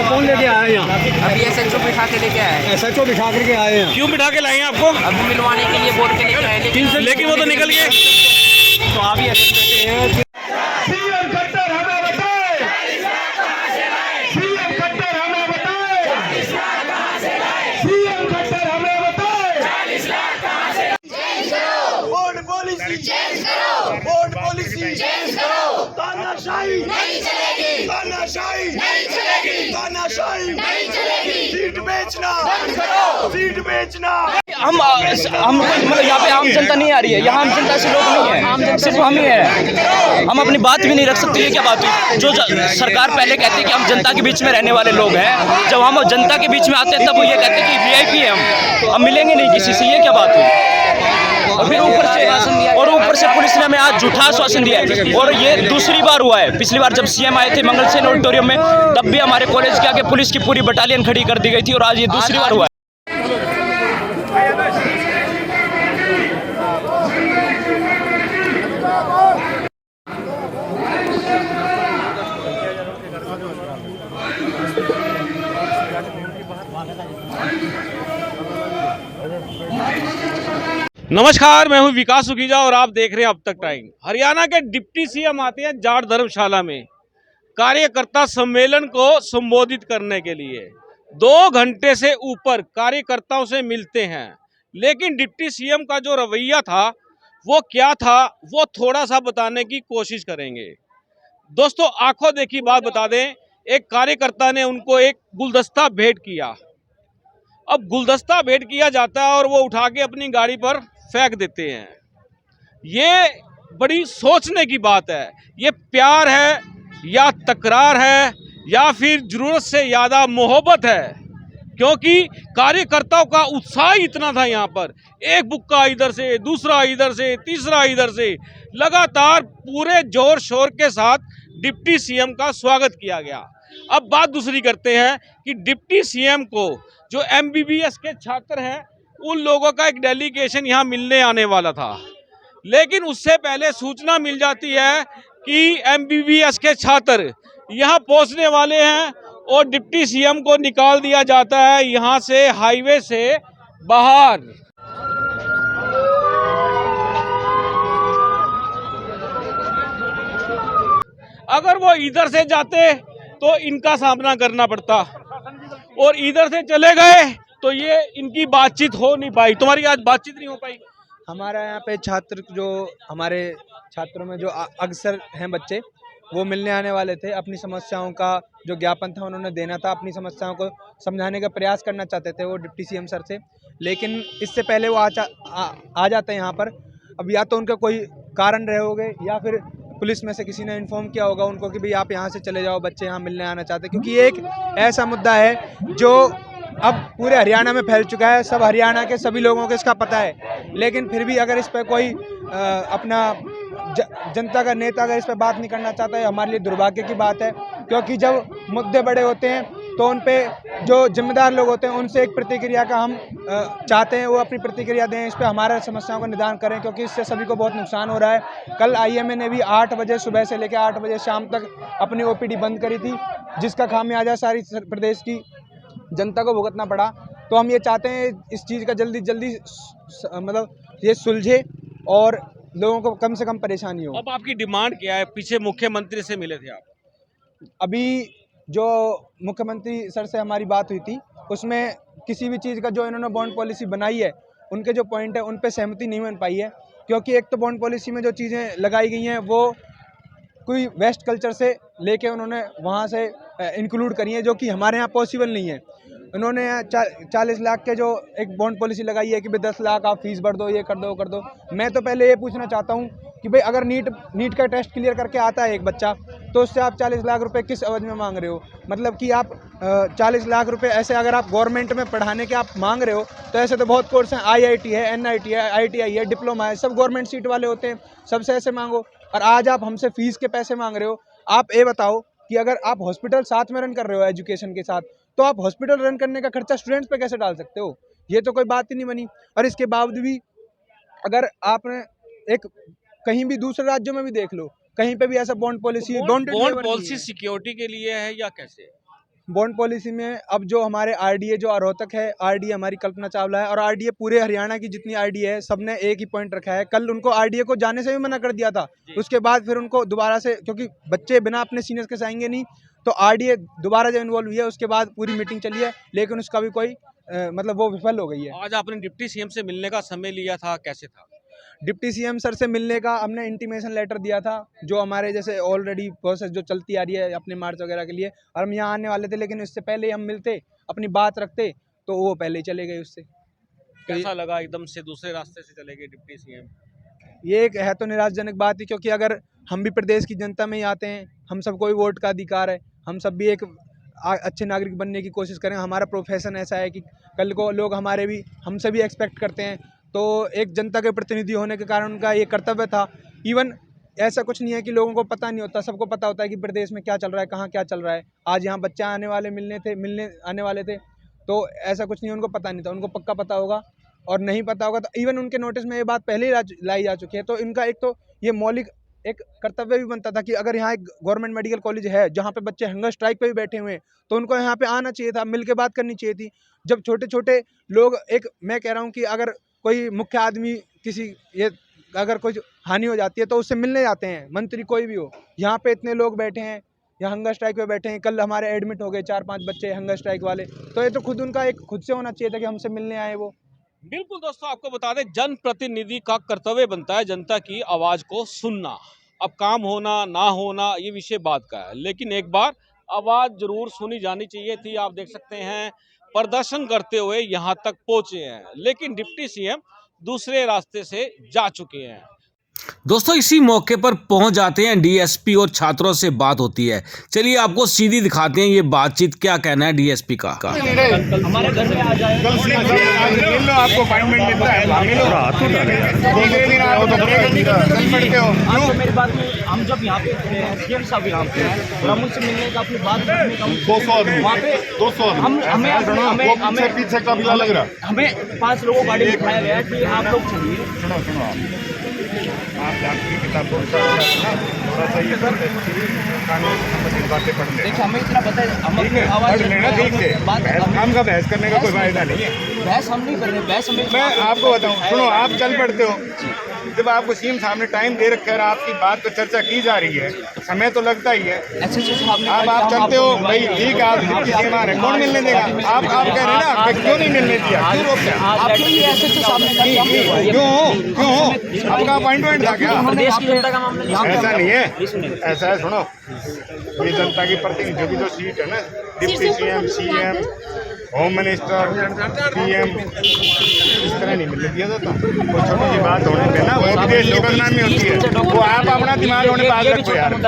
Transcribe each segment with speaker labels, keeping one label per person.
Speaker 1: कौन लेके आए हैं यहाँ?
Speaker 2: अभी SHO बिठा के लेके आए हैं।
Speaker 1: SHO बिठा करके आए हैं।
Speaker 3: क्यों बिठा के लाए हैं आपको?
Speaker 2: अभी मिलवाने के लिए बोल के लेके आए,
Speaker 3: लेकिन वो तो निकल गए।
Speaker 1: तो आप ही ऐसे कहते हैं
Speaker 4: सीएम खट्टर हमें बताए, सीएम खट्टर हमें बताए, सीएम खट्टर हमें बताए। बोर्ड पॉलिसी चेंज करो, बोर्ड पॉलिसी चेंज करो। तानाशाही नहीं चलेगी, तानाशाही नहीं चलेगी, तानाशाही नहीं चलेगी। सीट बेचना बंद करो, सीट बेचना।
Speaker 5: हम मतलब यहाँ पे आम जनता नहीं आ रही है, यहाँ आम जनता से लोग नहीं है, आम जनता सिर्फ हम ही है। हम अपनी बात भी नहीं रख सकते। ये क्या बात हुई? जो सरकार पहले कहती है कि हम जनता के बीच में रहने वाले लोग हैं, जब हम जनता के बीच में आते हैं तब वो ये कहते हैं कि VIP है, हम मिलेंगे नहीं किसी से। ये क्या बात हुई? और फिर ऊपर से पुलिस ने हमें आज झूठा आश्वासन दिया है। और ये दूसरी बार हुआ है। पिछली बार जब CM आए थे मंगल सेन ऑडिटोरियम में, तब भी हमारे कॉलेज के आगे पुलिस की पूरी बटालियन खड़ी कर दी गई थी। और आज ये दूसरी बार हुआ है।
Speaker 3: नमस्कार, मैं हूं विकास सुखीजा और आप देख रहे हैं अब तक टाइम। हरियाणा के डिप्टी CM आते हैं जाट धर्मशाला में कार्यकर्ता सम्मेलन को संबोधित करने के लिए। 2 घंटे से ऊपर कार्यकर्ताओं से मिलते हैं, लेकिन डिप्टी CM का जो रवैया था वो क्या था, वो थोड़ा सा बताने की कोशिश करेंगे। दोस्तों, आंखों देखी बात बता दें, एक कार्यकर्ता ने उनको एक गुलदस्ता भेंट किया। अब गुलदस्ता भेंट किया जाता है और वो उठा के अपनी गाड़ी पर फेंक देते हैं। ये बड़ी सोचने की बात है। ये प्यार है या तकरार है या फिर जरूरत से ज़्यादा मोहब्बत है? क्योंकि कार्यकर्ताओं का उत्साह इतना था यहाँ पर, एक बुक्का इधर से, दूसरा इधर से, तीसरा इधर से, लगातार पूरे जोर शोर के साथ डिप्टी CM का स्वागत किया गया। अब बात दूसरी करते हैं कि डिप्टी CM को जो MBBS के छात्र हैं, उन लोगों का एक डेलीगेशन यहाँ मिलने आने वाला था, लेकिन उससे पहले सूचना मिल जाती है कि MBBS के छात्र यहाँ पहुँचने वाले हैं और डिप्टी CM को निकाल दिया जाता है यहाँ से, हाईवे से बाहर। अगर वो इधर से जाते तो इनका सामना करना पड़ता, और इधर से चले गए तो ये इनकी बातचीत हो नहीं पाई। तुम्हारी आज बातचीत नहीं हो पाई?
Speaker 6: हमारा यहाँ पे छात्र, जो हमारे छात्रों में जो अक्सर हैं बच्चे, वो मिलने आने वाले थे। अपनी समस्याओं का जो ज्ञापन था उन्होंने देना था, अपनी समस्याओं को समझाने का प्रयास करना चाहते थे वो डिप्टी CM सर से, लेकिन इससे पहले वो आ जाते हैं यहाँ पर। अब या तो उनका कोई कारण रहे होंगे या फिर पुलिस में से किसी ने इन्फॉर्म किया होगा उनको कि भाई आप यहाँ से चले जाओ, बच्चे यहाँ मिलने आना चाहते हैं। क्योंकि ये एक ऐसा मुद्दा है जो अब पूरे हरियाणा में फैल चुका है, सब हरियाणा के सभी लोगों को इसका पता है, लेकिन फिर भी अगर इस पर कोई अपना जनता का नेता अगर इस पर बात नहीं करना चाहता है, हमारे लिए दुर्भाग्य की बात है। क्योंकि जब मुद्दे बड़े होते हैं तो उन पे जो जिम्मेदार लोग होते हैं उनसे एक प्रतिक्रिया का हम चाहते हैं, वो अपनी प्रतिक्रिया दें, इस पर हमारे समस्याओं का निदान करें, क्योंकि इससे सभी को बहुत नुकसान हो रहा है। कल IMA ने भी 8 बजे सुबह से लेकर 8 बजे शाम तक अपनी OPD बंद करी थी, जिसका खामियाजा सारी प्रदेश की जनता को भुगतना पड़ा। तो हम ये चाहते हैं इस चीज़ का जल्दी मतलब ये सुलझे और लोगों को कम से कम परेशानी हो।
Speaker 3: अब आपकी डिमांड क्या है? पीछे मुख्यमंत्री से मिले थे आप?
Speaker 6: अभी जो मुख्यमंत्री सर से हमारी बात हुई थी, उसमें किसी भी चीज़ का जो इन्होंने बॉन्ड पॉलिसी बनाई है, उनके जो पॉइंट है उन पे सहमति नहीं बन पाई है। क्योंकि एक तो बॉन्ड पॉलिसी में जो चीज़ें लगाई गई हैं वो कोई वेस्ट कल्चर से लेके उन्होंने वहाँ से इंक्लूड करी है, जो कि हमारे यहाँ पॉसिबल नहीं है। उन्होंने 40 लाख के जो एक बॉन्ड पॉलिसी लगाई है कि भाई 10 लाख आप फीस भर दो, ये कर दो कर दो। मैं तो पहले ये पूछना चाहता हूँ कि भाई अगर नीट का टेस्ट क्लियर करके आता है एक बच्चा, तो उससे आप 40 लाख रुपए किस अवधि में मांग रहे हो? मतलब कि आप 40 लाख रुपए ऐसे अगर आप गवर्नमेंट में पढ़ाने के आप मांग रहे हो, तो ऐसे तो बहुत कोर्स हैं, IIT है, NIT है, ITI है, डिप्लोमा है, सब गवर्नमेंट सीट वाले होते हैं, सबसे ऐसे मांगो। और आज आप हमसे फीस के पैसे मांग रहे हो। आप ये बताओ कि अगर आप हॉस्पिटल साथ में रन कर रहे हो एजुकेशन के साथ, तो आप हॉस्पिटल रन करने का खर्चा स्टूडेंट्स पे कैसे डाल सकते हो? ये तो कोई बात ही नहीं बनी। और इसके बावजूद भी अगर आपने एक कहीं भी दूसरे राज्यों में भी देख लो, कहीं पे भी ऐसा bond policy
Speaker 3: bond policy security के लिए है या कैसे?
Speaker 6: बॉन्ड पॉलिसी में अब जो हमारे आरडीए जो रोहतक है, आरडीए हमारी कल्पना चावला है और आरडीए पूरे हरियाणा की जितनी आरडीए है सबने एक ही पॉइंट रखा है। कल उनको आरडीए को जाने से भी मना कर दिया था, उसके बाद फिर उनको दोबारा से, क्योंकि बच्चे बिना अपने सीनियर्स के जाएंगे नहीं, तो आरडीए दोबारा जब इन्वॉल्व हुई है उसके बाद पूरी मीटिंग चली है, लेकिन उसका भी कोई मतलब वो विफल हो गई है।
Speaker 3: आज आपने डिप्टी सीएम से मिलने का समय लिया था, कैसे था?
Speaker 6: डिप्टी सीएम सर से मिलने का हमने इंटीमेशन लेटर दिया था, जो हमारे जैसे ऑलरेडी प्रोसेस जो चलती आ रही है अपने मार्च वगैरह के लिए, और हम यहाँ आने वाले थे, लेकिन इससे पहले हम मिलते, अपनी बात रखते, तो वो पहले ही चले गए उससे।
Speaker 3: कैसा लगा एकदम से दूसरे रास्ते से चले गए डिप्टी सीएम?
Speaker 6: ये एक है तो निराशाजनक बात है, क्योंकि अगर हम भी प्रदेश की जनता में ही आते हैं, हम सबको भी वोट का अधिकार है, हम सब भी एक अच्छे नागरिक बनने की कोशिश करें। हमारा प्रोफेशन ऐसा है कि कल को लोग हमारे भी हमसे भी एक्सपेक्ट करते हैं, तो एक जनता के प्रतिनिधि होने के कारण उनका ये कर्तव्य था। इवन ऐसा कुछ नहीं है कि लोगों को पता नहीं होता, सबको पता होता है कि प्रदेश में क्या चल रहा है, कहाँ क्या चल रहा है। आज यहाँ बच्चे आने आने वाले थे, तो ऐसा कुछ नहीं, उनको पता नहीं था, उनको पक्का पता होगा, और नहीं पता होगा तो इवन उनके नोटिस में ये बात पहले ही लाई जा चुकी है। तो इनका एक तो ये मौलिक एक कर्तव्य भी बनता था कि अगर यहाँ एक गवर्नमेंट मेडिकल कॉलेज है जहाँ पे बच्चे हंगर स्ट्राइक पे भी बैठे हुए हैं, तो उनको यहाँ पे आना चाहिए था, मिल के बात करनी चाहिए थी। जब छोटे छोटे लोग, एक मैं कह रहा हूँ कि अगर कोई मुख्य आदमी अगर कोई हानि हो जाती है तो उससे मिलने जाते हैं, मंत्री कोई भी हो। यहाँ पे इतने लोग बैठे हैं, यहाँ हंगर स्ट्राइक पे बैठे हैं, कल हमारे एडमिट हो गए 4-5 बच्चे हंगर स्ट्राइक वाले, तो ये तो खुद से होना चाहिए था कि हमसे मिलने आए वो।
Speaker 3: बिल्कुल दोस्तों, आपको बता दें, जनप्रतिनिधि का कर्तव्य बनता है जनता की आवाज को सुनना। अब काम होना ना होना ये विषय बात का है, लेकिन एक बार आवाज जरूर सुनी जानी चाहिए थी। आप देख सकते हैं प्रदर्शन करते हुए यहाँ तक पहुंचे हैं, लेकिन डिप्टी सीएम दूसरे रास्ते से जा चुके हैं। दोस्तों, इसी मौके पर पहुंच जाते हैं डीएसपी और छात्रों से बात होती है। चलिए आपको सीधी दिखाते हैं ये बातचीत, क्या कहना है डीएसपी का।
Speaker 5: हमारे घर में आ जाए,
Speaker 4: आपको अपॉइंटमेंट मिलता है,
Speaker 5: मेरी बात में हम जब यहाँ पे सीएम साहब यहाँ पे हैं और हम उनसे मिलने का अपनी बात रखने का
Speaker 4: 200 हमें पीछे का बिला लग रहा,
Speaker 5: हमें 5 लोगों को गाड़ी में बिठाया गया कि आप लोग चलिए।
Speaker 4: सुनो आप आपकी किताबों का थोड़ा सा ये कानून संबंधित बातें पढ़ लें।
Speaker 5: देखिए हमें इतना पता है, हम अपनी आवाज़
Speaker 4: लेना ठीक से, हम का बहस करने का कोई फायदा नहीं है।
Speaker 5: बहस हम नहीं कर रहे, बहस हमें, मैं
Speaker 4: आपको बताऊं, सुनो, आप चल पड़ते हो, जब आपको सीएम साहब ने टाइम दे रखा है, आपकी बात पर चर्चा की जा रही है, समय तो लगता ही है। अब आप चलते हो भाई, ठीक है, आप डिप्टी सीएम आ रहे हैं, कौन मिलने देगा? आप कह रहे हैं ना, क्यों नहीं मिलने दिया, क्यों रोकते हैं? क्यों आपका अपॉइंटमेंट था क्या? ऐसा नहीं है, ऐसा है, सुनो, ये जनता की प्रतिनिधियों की जो सीट है ना, deputy CM, home minister, PM, इस तरह नहीं मिलने दिया जाता। वो छोटी सी बात होने पे ना वो विदेश की बदनामी होती है। वो आप अपना दिमाग होने पास रखो यार, आप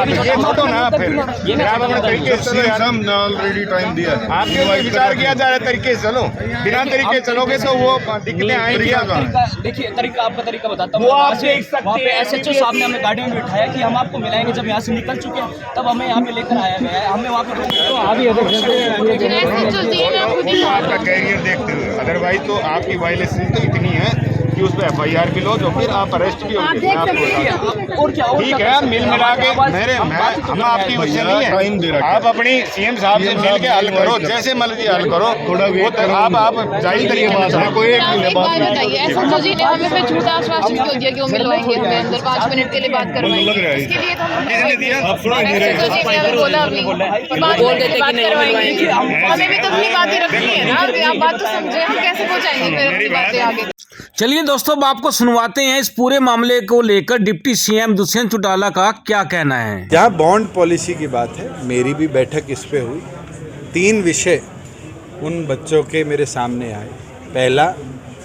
Speaker 4: ये छोड़ो ना, फिर आप अपने तरीके से चलो यार। हमने ऑलरेडी टाइम दिया, आपके ऊपर विचार किया जा रहा है, तरीके से चलो, बिना तरीके चलोगे तो वो दिक्कतें आएंगी।
Speaker 5: देखिए तरीका, आपका तरीका बताता हूँ। वहाँ पे एसएचओ साहब ने हमें गाड़ी में बिठाया कि हम आपको मिलाएंगे, जब यहाँ से निकल चुके हैं तब हमें यहाँ पे लेकर आया गया है, हमें वहाँ पे
Speaker 4: आपका कैरियर देखते हुए, अदरवाइज तो आपकी वायलेशन तो इतनी है कि उस पर FIR भी लो, तो फिर आप अरेस्ट भी होंगे। ठीक है, मिल मिला के हम आपकी वजह नहीं है, आप अपनी सीएम साहब से मिल के हल करो, जैसे मर्जी हल करो, आप जाहिर तरीके से कोई
Speaker 7: एक बात बताइए, एसएचओ जी ने हमें फिर झूठा आश्वासन क्यों दिया कि वो मिलवाएंगे हमें अंदर 5 मिनट के लिए बात करवाएंगे? इसके लिए तो हम एसएचओ जी ने हमें बोला नहीं, बोल देते कि नहीं करवाएंगे। हमें भी तो अपनी बातें रखनी है ना, आप बात तो समझे, हम कैसे पहुँचाएंगे फिर अपनी बातें आगे?
Speaker 3: चलिए दोस्तों, अब आपको सुनवाते हैं इस पूरे मामले को लेकर डिप्टी सीएम दुष्यंत चौटाला का क्या कहना है।
Speaker 8: जहाँ बॉन्ड पॉलिसी की बात है, मेरी भी बैठक इस पे हुई। 3 विषय उन बच्चों के मेरे सामने आए। पहला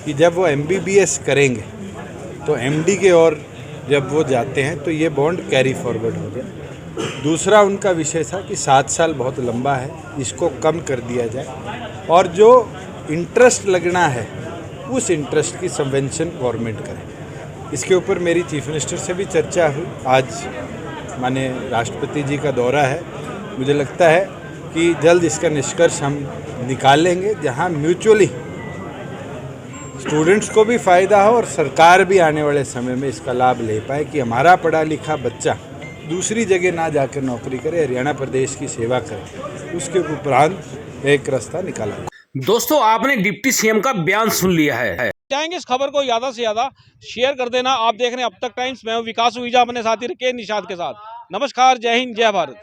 Speaker 8: कि जब वो MBBS करेंगे तो MD के और जब वो जाते हैं तो ये बॉन्ड कैरी फॉरवर्ड हो गया। दूसरा उनका विषय था कि 7 साल बहुत लंबा है, इसको कम कर दिया जाए, और जो इंटरेस्ट लगना है उस इंटरेस्ट की सबवेंशन गवर्नमेंट करे। इसके ऊपर मेरी चीफ मिनिस्टर से भी चर्चा हुई। आज माने राष्ट्रपति जी का दौरा है, मुझे लगता है कि जल्द इसका निष्कर्ष हम निकालेंगे, जहां म्यूचुअली स्टूडेंट्स को भी फ़ायदा हो और सरकार भी आने वाले समय में इसका लाभ ले पाए, कि हमारा पढ़ा लिखा बच्चा दूसरी जगह ना जाकर नौकरी करे, हरियाणा प्रदेश की सेवा करे, उसके उपरांत एक रास्ता निकाला जाए।
Speaker 3: दोस्तों, आपने डिप्टी सीएम का बयान सुन लिया है। चाहेंगे इस खबर को ज्यादा से ज्यादा शेयर कर देना। आप देख रहे हैं अब तक टाइम्स, मैं हूं विकास हुईजा अपने साथी के निशाद के साथ। नमस्कार, जय हिंद, जय Bharat.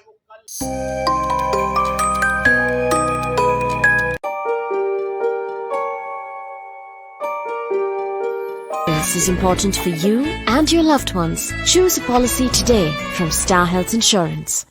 Speaker 9: This is important for you and your loved ones. Choose a policy today from Star Health Insurance.